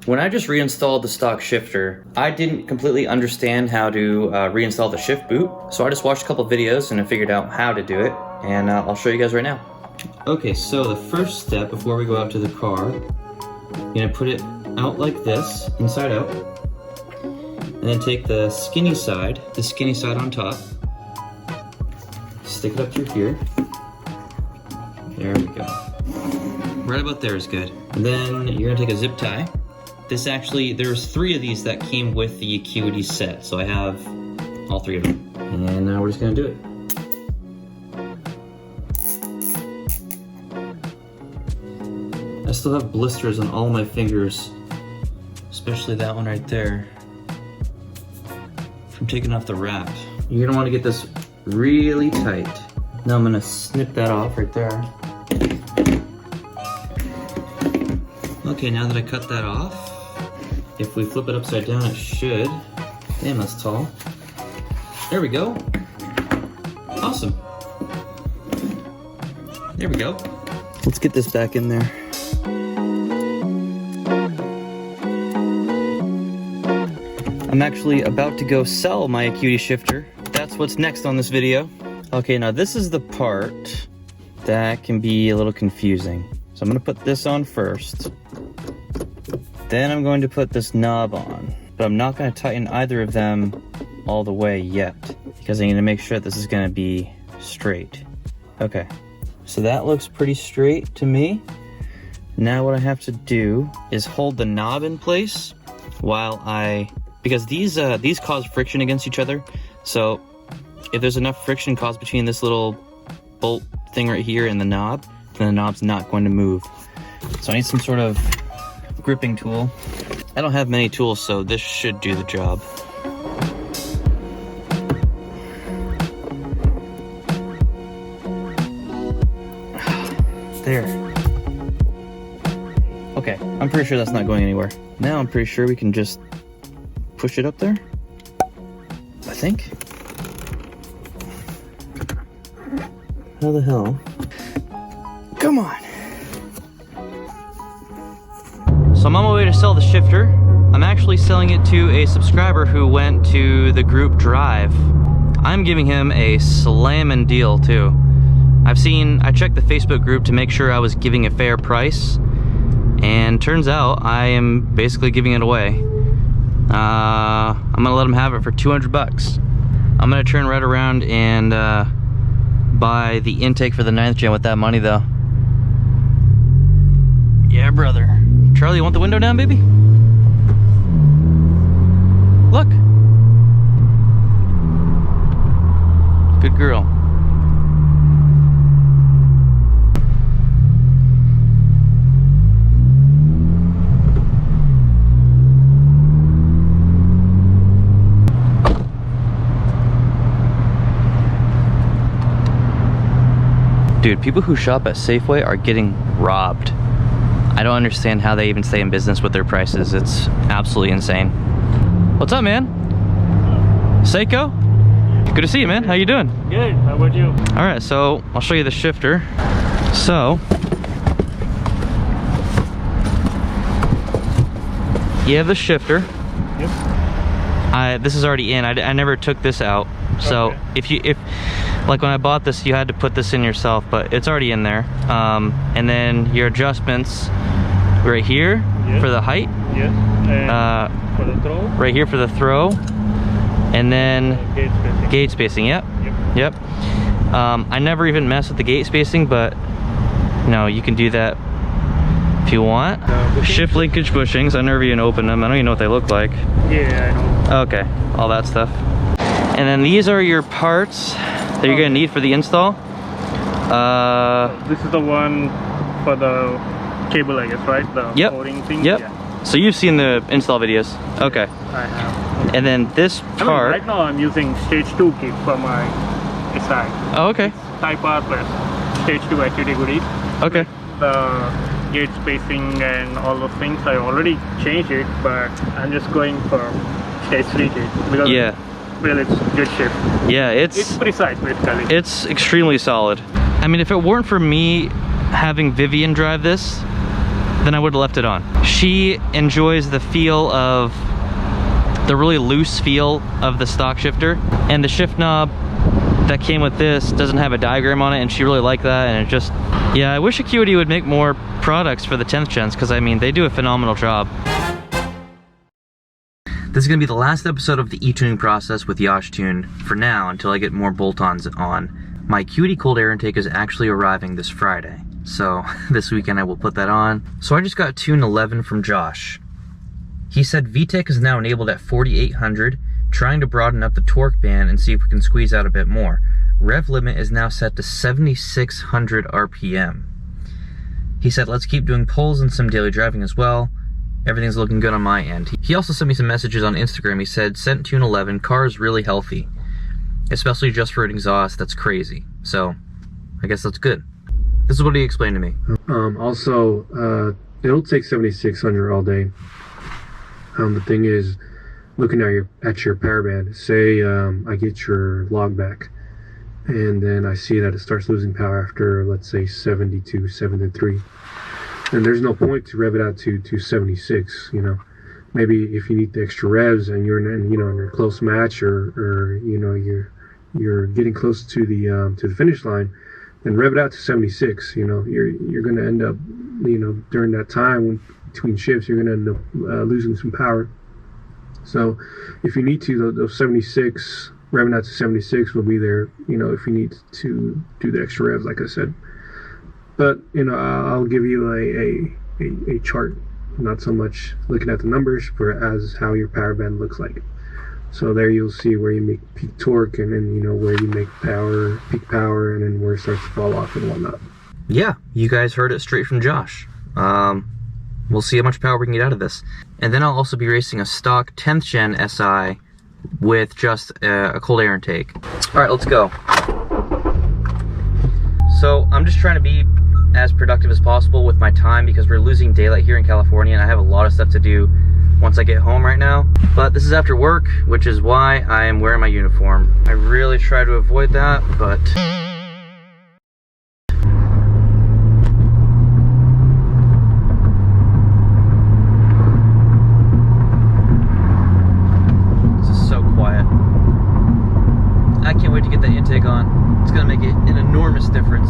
When I just reinstalled the stock shifter, I didn't completely understand how to reinstall the shift boot, so I just watched a couple videos and I figured out how to do it, and I'll show you guys right now. Okay, so the first step before we go out to the car, you're gonna put it out like this, inside out, and then take the skinny side on top, stick it up through here. There we go. Right about there is good. And then you're gonna take a zip tie. There's 3 of these that came with the Acuity set, so I have all 3 of them. And now we're just gonna do it. I still have blisters on all my fingers, especially that one right there, from taking off the wrap. You're gonna wanna get this really tight. Now I'm gonna snip that off right there. Okay, now that I cut that off, if we flip it upside down, it should. Damn, that's tall. There we go. Awesome. There we go. Let's get this back in there. I'm actually about to go sell my Acuity shifter. That's what's next on this video. Okay, now this is the part that can be a little confusing. So I'm gonna put this on first. Then I'm going to put this knob on, but I'm not going to tighten either of them all the way yet, because I need to make sure this is going to be straight. Okay, so that looks pretty straight to me. Now what I have to do is hold the knob in place while because these cause friction against each other. So if there's enough friction caused between this little bolt thing right here and the knob, then the knob's not going to move. So I need some sort of gripping tool. I don't have many tools, so this should do the job. There. Okay, I'm pretty sure that's not going anywhere. Now I'm pretty sure we can just push it up there, I think. How the hell? Come on. So I'm on my way to sell the shifter. I'm actually selling it to a subscriber who went to the group drive. I'm giving him a slammin' deal too. I checked the Facebook group to make sure I was giving a fair price, and turns out I am basically giving it away. I'm gonna let him have it for 200 bucks. I'm gonna turn right around and buy the intake for the 9th gen with that money though. Yeah, brother. Charlie, you want the window down, baby? Look. Good girl. Dude, people who shop at Safeway are getting robbed. I don't understand how they even stay in business with their prices. It's absolutely insane. What's up, man? Seiko? Good to see you, man. How you doing? Good. How about you? All right, so I'll show you the shifter. So, you have the shifter. Yep. This is already in. I never took this out. So okay. if like when I bought this, you had to put this in yourself, but it's already in there. And then your adjustments right here for the height. Yes. And for the throw. Right here for the throw. And then Gate spacing. Gate spacing. Yep. Yep. I never even mess with the gate spacing, but no, you can do that if you want. Shift linkage bushings. I never even opened them. I don't even know what they look like. Yeah, I know. Okay, all that stuff. And then these are your parts that you're gonna need for the install. This is the one for the cable, I guess, right? The O-ring thing? Yep. Yeah. So you've seen the install videos. Okay. I have. And then this part. Right now I'm using stage 2 kit for my SI. Oh, okay. Type R plus stage 2 Acuity goodies. Okay. The gate spacing and all those things, I already changed it, but I'm just going for stage 3 kit because well, it's good shape. Yeah, it's precise basically. It's extremely solid. I mean, if it weren't for me having Vivian drive this, then I would have left it on. She enjoys the feel of, the really loose feel of the stock shifter, and the shift knob that came with this doesn't have a diagram on it, and she really liked that. And it just, yeah, I wish Acuity would make more products for the 10th gens, because I mean, they do a phenomenal job. This is going to be the last episode of the e-tuning process with Yash Tune for now, until I get more bolt-ons on. My Acuity cold air intake is actually arriving this Friday, so this weekend I will put that on. So I just got tune 11 from Josh. He said VTEC is now enabled at 4800, trying to broaden up the torque band and see if we can squeeze out a bit more. Rev limit is now set to 7600 RPM. He said let's keep doing pulls and some daily driving as well. Everything's looking good on my end. He also sent me some messages on Instagram. He said, sent tune 11, car is really healthy. Especially just for an exhaust, that's crazy. So, I guess that's good. This is what he explained to me. Also, it'll take 7600 all day. The thing is, looking at your power band, say I get your log back, and then I see that it starts losing power after, let's say, 72, 73. And there's no point to rev it out to 76, you know. Maybe if you need the extra revs and you're in a close match, or you know, you're getting close to the finish line, then rev it out to 76. You know, you're going to end up, you know, during that time between shifts, you're going to end up losing some power. So if you need to, those 76, revving out to 76 will be there, you know, if you need to do the extra revs, like I said. But, you know, I'll give you a chart, not so much looking at the numbers, but as how your power band looks like. So there you'll see where you make peak torque, and then, you know, where you make peak power, and then where it starts to fall off and whatnot. Yeah, you guys heard it straight from Josh. We'll see how much power we can get out of this. And then I'll also be racing a stock 10th gen SI with just a cold air intake. All right, let's go. So I'm just trying to be as productive as possible with my time, because we're losing daylight here in California, and I have a lot of stuff to do once I get home right now. But this is after work, which is why I am wearing my uniform. I really try to avoid that, but this is so quiet. I can't wait to get that intake on. It's gonna make an enormous difference.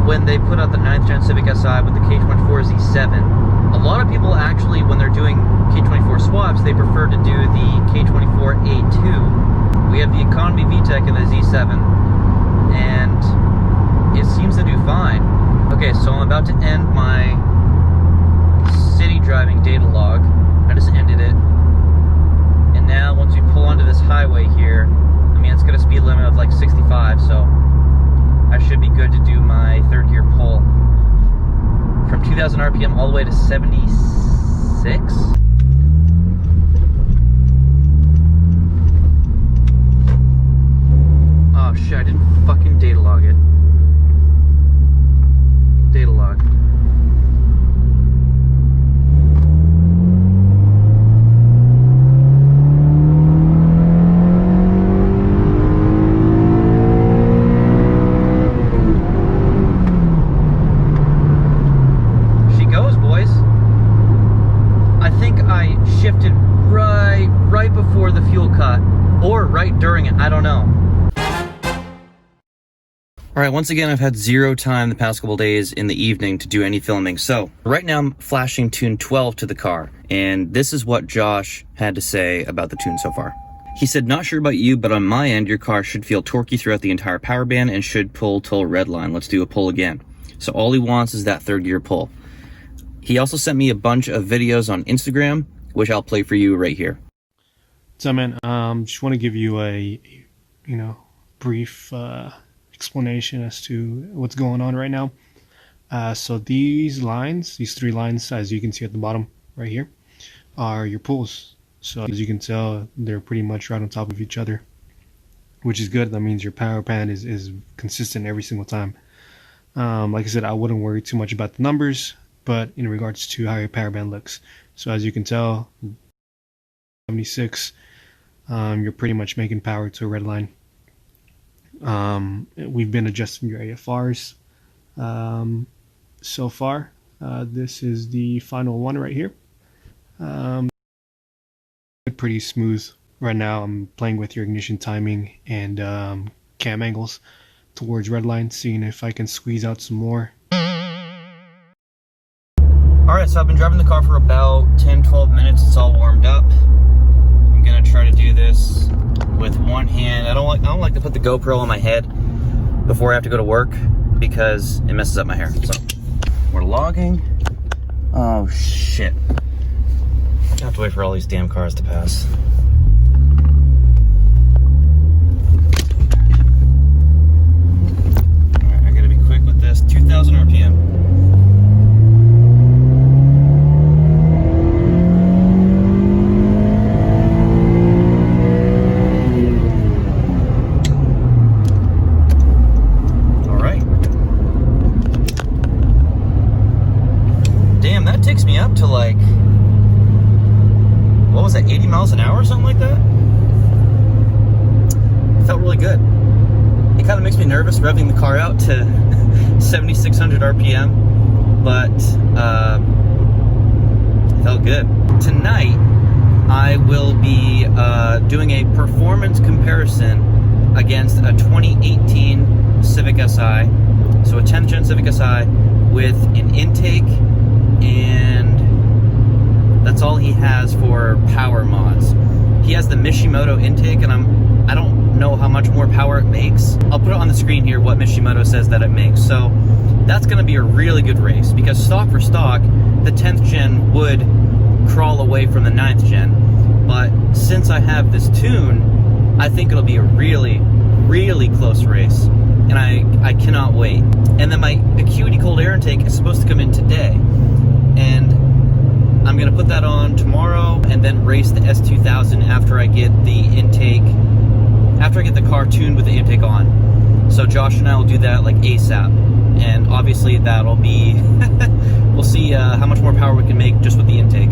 When they put out the 9th gen Civic Si with the K24Z7, a lot of people actually, when they're doing K24 swaps, they prefer to do the K24A2. We have the economy VTEC in the Z7, and it seems to do fine. Okay, so I'm about to end my city driving data log. I just ended it, and now once we pull onto this highway here, I mean, it's got a speed limit of like 65, so I should be good to do my 3rd gear pull from 2000 RPM all the way to 76. Oh shit, I didn't fucking data log it. Data log. Right before the fuel cut, or right during it, I don't know. Alright, once again, I've had zero time the past couple days in the evening to do any filming. So, right now I'm flashing tune 12 to the car, and this is what Josh had to say about the tune so far. He said, not sure about you, but on my end, your car should feel torquey throughout the entire power band and should pull till red line. Let's do a pull again. So all he wants is that 3rd gear pull. He also sent me a bunch of videos on Instagram, which I'll play for you right here. So, man, just want to give you a, brief explanation as to what's going on right now. So these lines, these 3 lines, as you can see at the bottom right here, are your pulls. So as you can tell, they're pretty much right on top of each other, which is good. That means your power band is consistent every single time. Like I said, I wouldn't worry too much about the numbers, but in regards to how your power band looks. So as you can tell, 76, you're pretty much making power to a red line. We've been adjusting your AFRs so far. This is the final one right here. Pretty smooth right now. I'm playing with your ignition timing and cam angles towards red line, seeing if I can squeeze out some more. Alright, so I've been driving the car for about 10-12 minutes. It's all warmed up. I'm gonna try to do this with one hand. I don't like to put the GoPro on my head before I have to go to work because it messes up my hair. So we're logging. Oh shit. I have to wait for all these damn cars to pass. Alright, I gotta be quick with this. 2,000 RPM. Takes me up to like, what was that, 80 miles an hour or something like that? It felt really good. It kind of makes me nervous revving the car out to 7,600 RPM, but it felt good. Tonight, I will be doing a performance comparison against a 2018 Civic Si, so a 10th gen Civic Si with an intake, and that's all he has for power mods. He has the Mishimoto intake, and I don't know how much more power it makes. I'll put it on the screen here what Mishimoto says that it makes. So that's going to be a really good race, because stock for stock, the 10th gen would crawl away from the 9th gen. But since I have this tune, I think it'll be a really, really close race, and I cannot wait. And then my Acuity cold air intake is supposed to come in today, and I'm gonna put that on tomorrow and then race the S2000 after I get the intake, after I get the car tuned with the intake on. So Josh and I will do that like ASAP, and obviously that'll be we'll see how much more power we can make just with the intake.